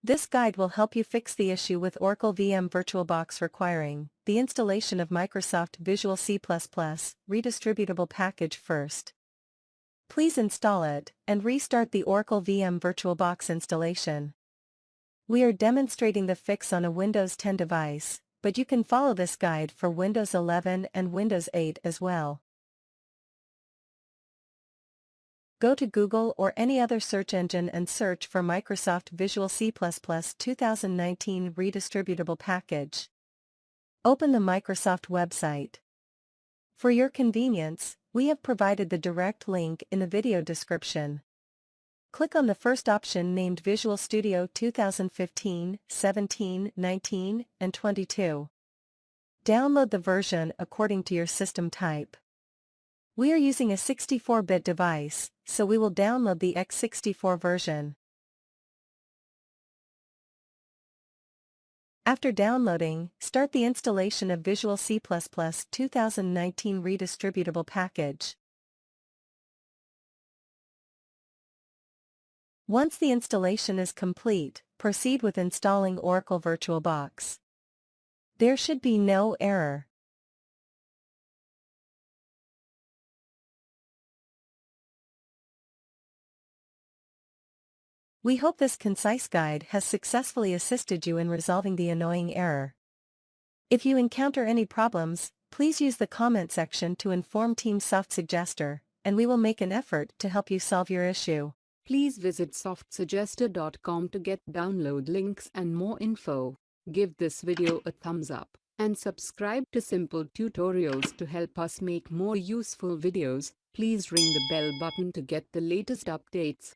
This guide will help you fix the issue with Oracle VM VirtualBox requiring the installation of Microsoft Visual C++ Redistributable package first. Please install it and restart the Oracle VM VirtualBox installation. We are demonstrating the fix on a Windows 10 device, but you can follow this guide for Windows 11 and Windows 8 as well. Go to Google or any other search engine and search for Microsoft Visual C++ 2019 Redistributable Package. Open the Microsoft website. For your convenience, we have provided the direct link in the video description. Click on the first option named Visual Studio 2015, 17, 19, and 22. Download the version according to your system type. We are using a 64-bit device, so we will download the x64 version. After downloading, start the installation of Visual C++ 2019 Redistributable package. Once the installation is complete, proceed with installing Oracle VirtualBox. There should be no error. We hope this concise guide has successfully assisted you in resolving the annoying error. If you encounter any problems, please use the comment section to inform Team Soft Suggester, and we will make an effort to help you solve your issue. Please visit softsuggester.com to get download links and more info. Give this video a thumbs up and subscribe to Simple Tutorials to help us make more useful videos. Please ring the bell button to get the latest updates.